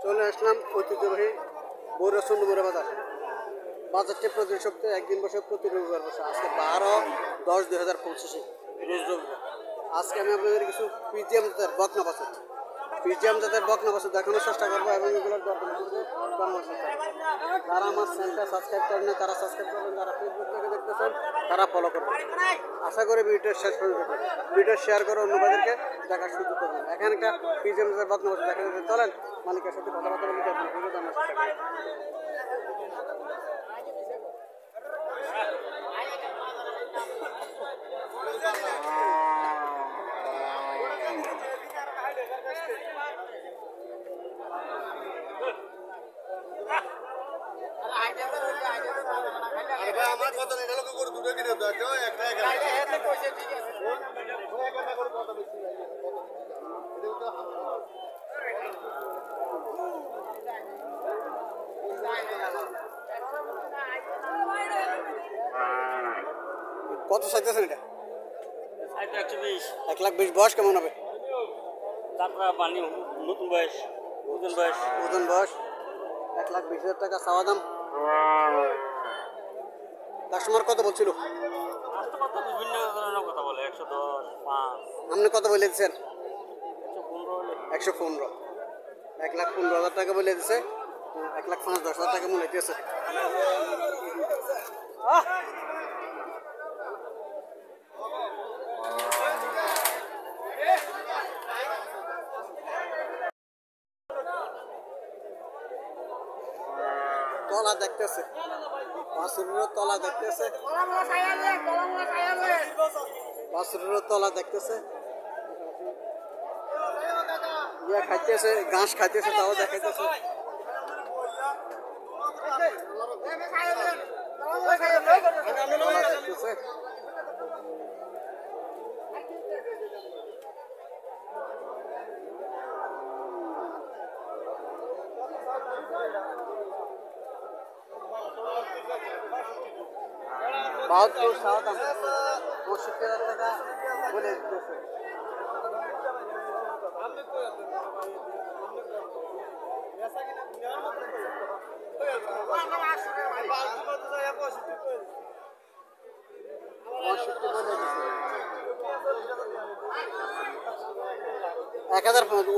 চলে আসলাম ঐতিহ্যবাহী বৈরসন ডুমুরে বাজার। বাজারটি প্রতি সপ্তাহে একদিন বসে, প্রতি রবিবার বসে। আজকে 12-10-2025 রোজ রবিবার। আজকে আমি আপনাদের কিছু পিজিএম জাতের বকনা বাছুর দেখানোর চেষ্টা করবো এবং এগুলোর দরদাম করবো জানানোর চেষ্টা করবো। যারা আমার চ্যানেলটা সাবস্ক্রাইব করেন না তারা সাবস্ক্রাইব করবেন, যারা ফেসবুক থেকে দেখতেছেন তারা ফলো করবেন। আশা করি ভিডিওটা শেষ করে দেবেন, ভিডিও শেয়ার করে অন্য বাজারকে দেখার সুযোগ করবেন। এখানে একটা পিজিএম জাতের বকনা বাছুর দেখা যাচ্ছে। চলেন মালিকের সাথে কথাবার্তা বলে ভিডিও জানার চেষ্টা করি। আমার কত নেই লোক করে দুটো কিনে দাও তো একটা একটা এত পয়সা ঠিক আছে ওই একটা করে কত বেশি লাগে এটা তো কত চাইতেছেন এটা? 1,20,000 বয়স কেমন হবে? তারপরে পানি নতুন বয়স ওজন বয়স 1,20,000 টাকা চাওয়া দাম। কাস্টমার কত বলছিল? বিভিন্ন ধরনের কথা বলে 110, 5, আপনি কত বলে দিচ্ছেন? 115 1,15,000 টাকা বলে দিচ্ছে। 1,05,000 টাকা মনে হইতেছে। তলা দেখতেছে, বাছুরেরও তলা দেখতেছে, ইয়া খাইতেছে, ঘাস খাইতেছে, তাও দেখাইতেছে। बहुत सात 65,000 টাকা বলে দিতেছে।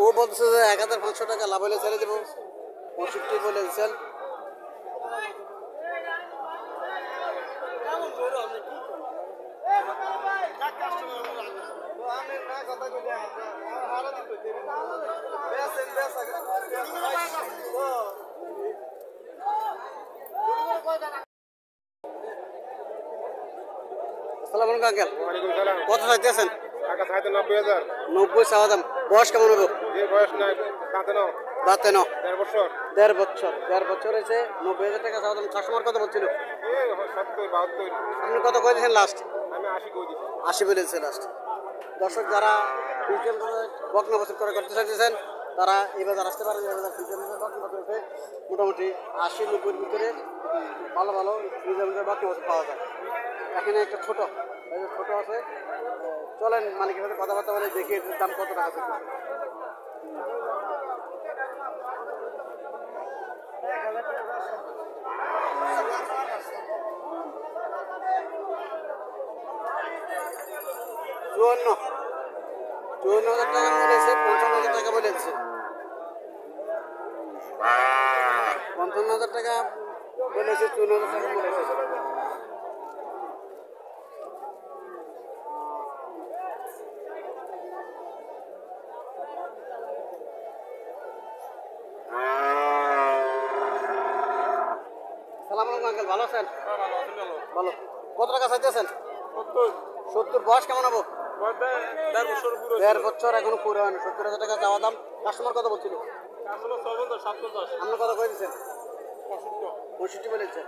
ও বলছে যে 1,500 টাকা লাভ হলে ছেড়ে দেবো। 65 বলে দিচ্ছেন। আসসালামু আলাইকুম আঙ্কেল। কত চাইতেছেন? 90 চাওয়া দাম। বয়স কেমন হবে? বয়স নাই দাঁতে ন 1.5 বছর। 1.5 বছর হয়েছে। 90,000 টাকা চাওয়া দাম। কাস্টমার কত বলছিল? 70, 72। আপনি কত করে দিয়েছেন লাস্ট? আমি 80 করে দিচ্ছি। 80 বলেছে লাস্ট। দর্শক যারা বকনা বছর করে করতে চাইতেছেন তারা এই বাজার আসতে পারেন। এই বাজার বকনা বছর উঠে মোটামুটি 80-90 ভিতরে ভালো ভালো বকনা বছর পাওয়া যায়। এখানে একটা ছোট আছে। চলেন মালিকের সাথে কথাবার্তা বলে দেখি এর দাম কত টাকা আছে। চুয়ান্ন হাজার টাকা বলেছে। 55,000 টাকা বলেছে। 55,000 টাকা বলেছে। 54,000 টাকা বলেছে। সালাম আলাইকুম আঙ্কেল, ভালো আছেন? ভালো। কত টাকা চাইতেছেন? 70। বয়স কেমন হবো? 1.5 বছর এখনো পুরো হয় না। 70,000 টাকা চাওয়া দাম। কাস্টমার কত বলছিল? আপনি কত করে দিচ্ছেন? 65 বলেছে।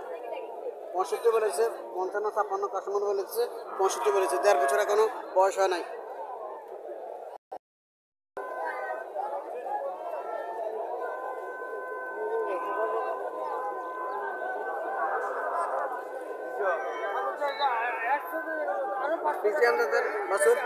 65 বলেছে। 55-56 কাস্টমার বলেছে। 65 বলেছে। 1.5 বছর এখনো বয়স হয় নাই। বাছুর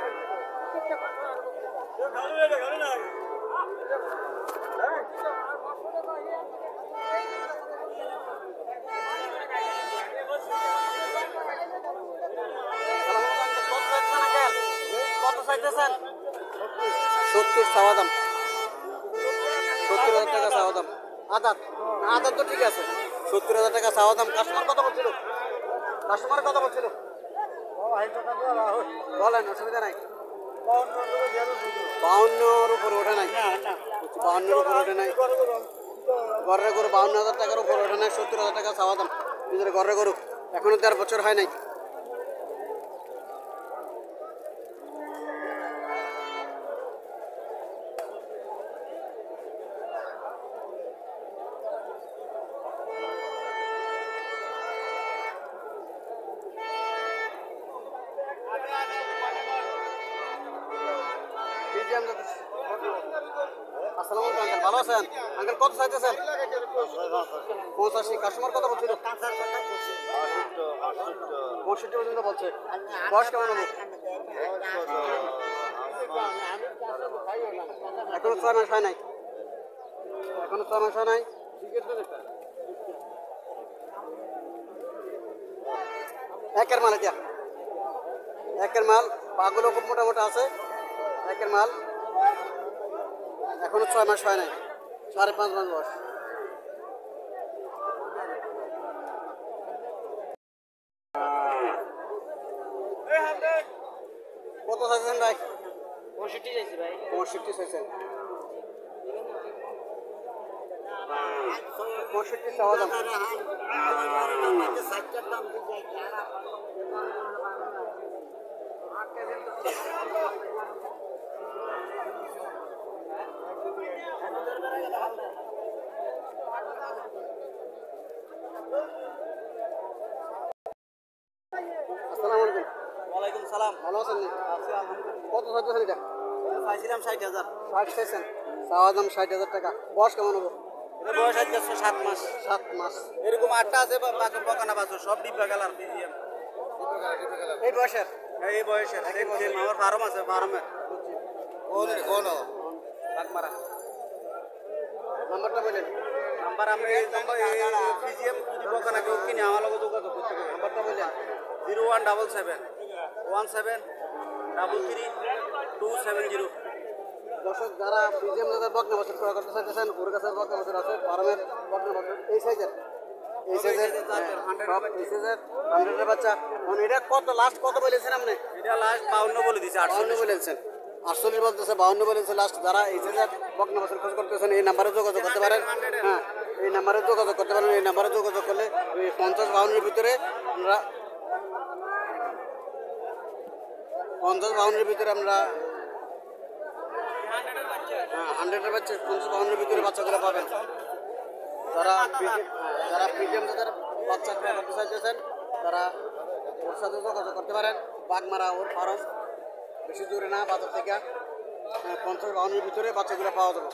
চাইতেছেন 70 চাওয়া দাম 70,000 টাকা চাওয়া দাম আদাত আদাত তো ঠিক আছে 70,000 টাকা চাওয়া দাম কাস্টমার কত বলছিল বলেন অসুবিধা নাই 52 উপরে ওঠে নাই 52 উপরে ওঠে নাই ঘরের গরু 52,000 টাকার উপরে ওঠে নাই 70,000 টাকা চাওয়া দাম নিজের ঘরের গরু এখনো 1.5 বছর হয় নাই আসসালামু আলাইকুম আঙ্কেল ভালো আছেন আঙ্কেল কত চাইতেছেন 85 কাস্টমার কত বলছিল 65 পর্যন্ত বলছে বয়স কেমন হবে এখনো 6 মাস হয় নাই একের মাল এটা একের মাল পাগুলো খুব মোটামোটা আছে একের মাল এখনো 6 মাস হয় নাই 5.5 মাস বয়স কত চাইছেন ভাই 65 চাইছি ভাই 65 চাইছেন 65 চাওয়া দাম আসসালামু আলাইকুম ওয়ালাইকুম সালাম ভালো আছেন আছি আলহামদুলিল্লাহ কত চাইতেছেন এটা চাইছিলাম 60,000 60 চাইছেন চাওয়া দাম 60,000 টাকা বয়স কেমন হবে এর বয়স আজকে 7 মাস 7 মাস এরকম 8টা আছে বাকি বকানা বাছুর সব ডিপা কালার ফিজিএম এই বয়সের এই বয়সের সেম আমার ফার্ম আছে ফার্মে কোন বাগমারা নাম্বারটা বলেন নাম্বার আমি ফিজিএম যদি বকানা কেউ কিনে আমার লগে যোগাযোগ করতে পারে নাম্বারটা বলেন 0177 17 33 270 দর্শক যারা পিজিএম দাদার বকনা বছর ক্রয় করতে চাইতেছেন ওর কাছে বকনা বছর আছে ফার্মের বকনা বছর এই সাইজের এই সাইজের সব এই সাইজের 100 এর বাচ্চা মানে এটা কত লাস্ট কত বলেছেন আপনি এটা লাস্ট 52 বলে দিছে 48 বলেছেন 48 বলতেছে 52 বলেছে লাস্ট যারা এই সাইজের বকনা বছর খোঁজ করতেছেন এই নাম্বারে যোগাযোগ করতে পারেন হ্যাঁ এই নাম্বারে যোগাযোগ করতে পারেন এই নাম্বারে যোগাযোগ করলে 50-52 এর ভিতরে আমরা 50-52 এর ভিতরে আমরা 100 এর বাচ্চা 50-52 এর ভিতরে বাচ্চাগুলো পাবেন যারা পিজিএম তাদের বাচ্চা ক্রয় করতে চাইতেছেন তারা ওর সাথে যোগাযোগ করতে পারেন বাগমারা ওর ফার্ম বেশি দূরে না বাজার থেকে 50-52 এর ভিতরে বাচ্চাগুলো পাওয়া যাবে